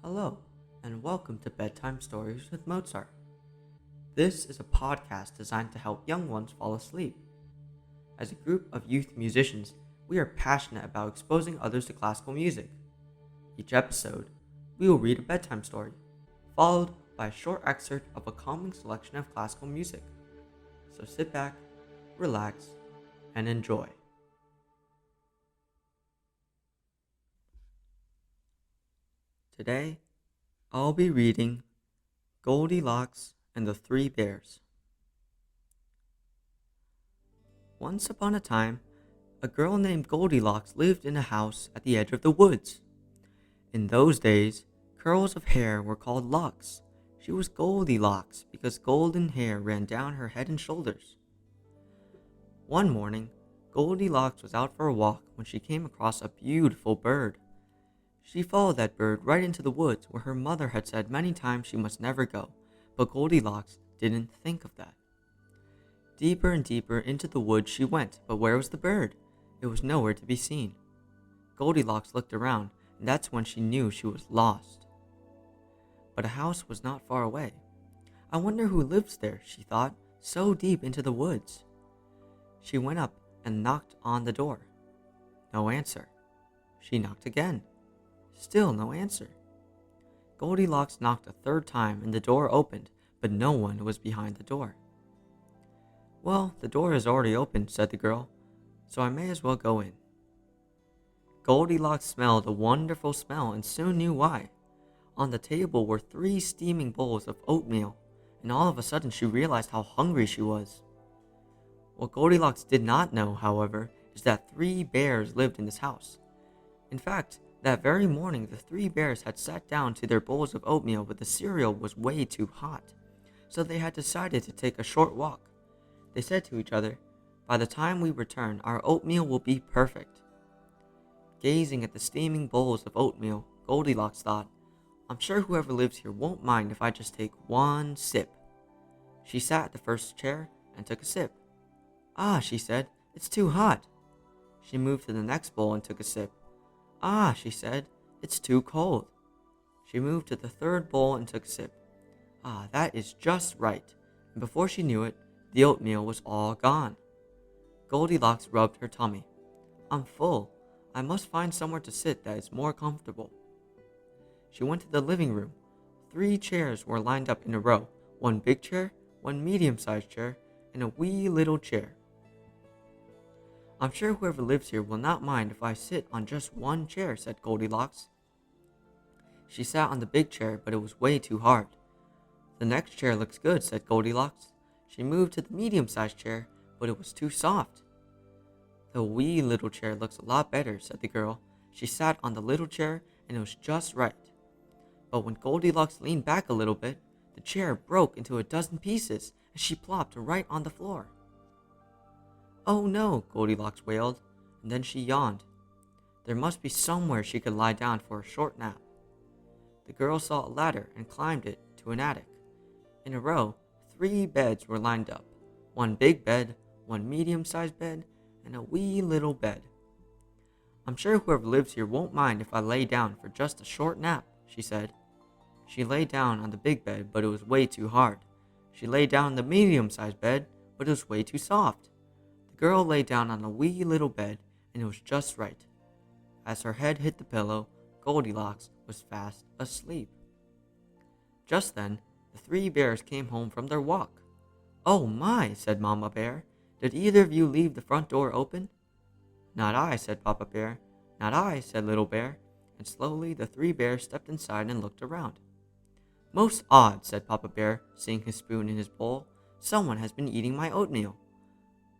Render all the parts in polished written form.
Hello, and welcome to Bedtime Stories with Mozart. This is a podcast designed to help young ones fall asleep. As a group of youth musicians, we are passionate about exposing others to classical music. Each episode, we will read a bedtime story, followed by a short excerpt of a calming selection of classical music. So sit back, relax, and enjoy. Today, I'll be reading Goldilocks and the Three Bears. Once upon a time, a girl named Goldilocks lived in a house at the edge of the woods. In those days, curls of hair were called locks. She was Goldilocks because golden hair ran down her head and shoulders. One morning, Goldilocks was out for a walk when she came across a beautiful bird. She followed that bird right into the woods where her mother had said many times she must never go, but Goldilocks didn't think of that. Deeper and deeper into the woods she went, but where was the bird? It was nowhere to be seen. Goldilocks looked around, and that's when she knew she was lost. But a house was not far away. I wonder who lives there, she thought, so deep into the woods. She went up and knocked on the door. No answer. She knocked again. Still no answer. Goldilocks knocked a third time and the door opened, but no one was behind the door. Well, the door is already open, said the girl, so I may as well go in. Goldilocks smelled a wonderful smell and soon knew why. On the table were 3 steaming bowls of oatmeal, and all of a sudden she realized how hungry she was. What Goldilocks did not know, however, is that 3 bears lived in this house. In fact, that very morning, the 3 bears had sat down to their bowls of oatmeal, but the cereal was way too hot, so they had decided to take a short walk. They said to each other, "By the time we return, our oatmeal will be perfect." Gazing at the steaming bowls of oatmeal, Goldilocks thought, "I'm sure whoever lives here won't mind if I just take one sip." She sat at the first chair and took a sip. "Ah," she said, "it's too hot." She moved to the next bowl and took a sip. "Ah," she said, "it's too cold." She moved to the third bowl and took a sip. "Ah, that is just right." And before she knew it, the oatmeal was all gone. Goldilocks rubbed her tummy. "I'm full. I must find somewhere to sit that is more comfortable." She went to the living room. 3 chairs were lined up in a row, 1 big chair, 1 medium-sized chair, and a wee little chair. "I'm sure whoever lives here will not mind if I sit on just 1 chair," said Goldilocks. She sat on the big chair, but it was way too hard. "The next chair looks good," said Goldilocks. She moved to the medium-sized chair, but it was too soft. "The wee little chair looks a lot better," said the girl. She sat on the little chair, and it was just right. But when Goldilocks leaned back a little bit, the chair broke into a dozen pieces, and she plopped right on the floor. "Oh no," Goldilocks wailed, and then she yawned. There must be somewhere she could lie down for a short nap. The girl saw a ladder and climbed it to an attic. In a row, 3 beds were lined up. 1 big bed, 1 medium-sized bed, and a wee little bed. "I'm sure whoever lives here won't mind if I lay down for just a short nap," she said. She lay down on the big bed, but it was way too hard. She lay down on the medium-sized bed, but it was way too soft. The girl lay down on a wee little bed, and it was just right. As her head hit the pillow, Goldilocks was fast asleep. Just then, the 3 bears came home from their walk. "Oh my," said Mama Bear. "Did either of you leave the front door open?" "Not I," said Papa Bear. "Not I," said Little Bear. And slowly the 3 bears stepped inside and looked around. "Most odd," said Papa Bear, seeing his spoon in his bowl. "Someone has been eating my oatmeal."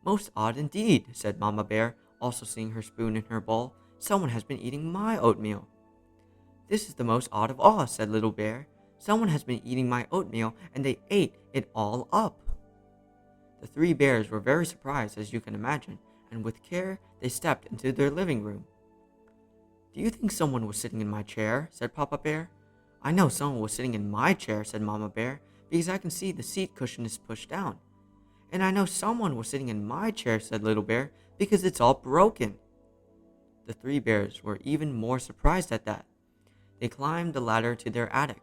"Most odd indeed," said Mama Bear, also seeing her spoon in her bowl. "Someone has been eating my oatmeal." "This is the most odd of all," said Little Bear. "Someone has been eating my oatmeal, and they ate it all up." The 3 bears were very surprised, as you can imagine, and with care they stepped into their living room. "Do you think someone was sitting in my chair?" said Papa Bear. "I know someone was sitting in my chair," said Mama Bear, "because I can see the seat cushion is pushed down." "And I know someone was sitting in my chair," said Little Bear, "because it's all broken." The 3 bears were even more surprised at that. They climbed the ladder to their attic.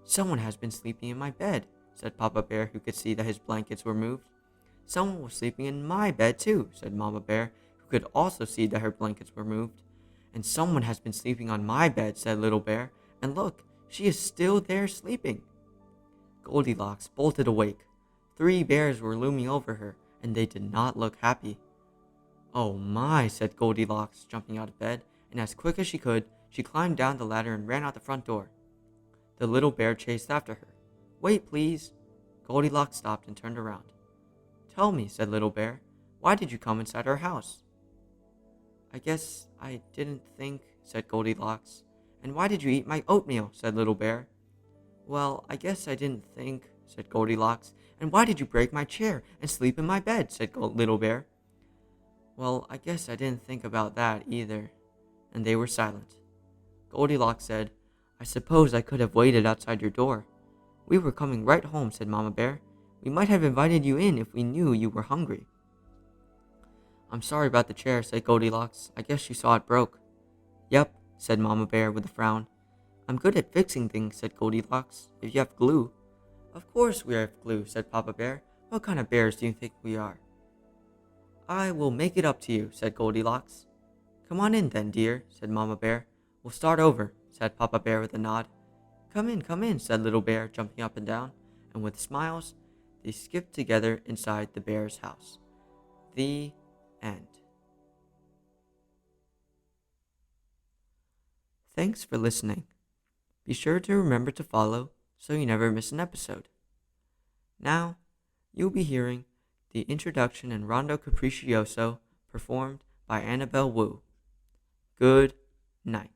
"Someone has been sleeping in my bed," said Papa Bear, who could see that his blankets were moved. "Someone was sleeping in my bed too," said Mama Bear, who could also see that her blankets were moved. "And someone has been sleeping on my bed," said Little Bear, "and look, she is still there sleeping." Goldilocks bolted awake. 3 bears were looming over her, and they did not look happy. "Oh my," said Goldilocks, jumping out of bed, and as quick as she could, she climbed down the ladder and ran out the front door. The little bear chased after her. "Wait, please." Goldilocks stopped and turned around. "Tell me," said Little Bear, "why did you come inside our house?" "I guess I didn't think," said Goldilocks. "And why did you eat my oatmeal?" said Little Bear. "Well, I guess I didn't think," said Goldilocks. "And why did you break my chair and sleep in my bed?" said Little Bear. "Well, I guess I didn't think about that either." And they were silent. Goldilocks said, "I suppose I could have waited outside your door." "We were coming right home," said Mama Bear. "We might have invited you in if we knew you were hungry." "I'm sorry about the chair," said Goldilocks. "I guess you saw it broke." "Yep," said Mama Bear with a frown. "I'm good at fixing things," said Goldilocks, "if you have glue." "Of course we have glue," said Papa Bear. "What kind of bears do you think we are?" "I will make it up to you," said Goldilocks. "Come on in then, dear," said Mama Bear. "We'll start over," said Papa Bear with a nod. Come in," said Little Bear, jumping up and down, and with smiles, they skipped together inside the bear's house. The end. Thanks for listening. Be sure to remember to follow so you never miss an episode. Now, you'll be hearing the introduction and Rondo Capriccioso performed by Annabelle Wu. Good night.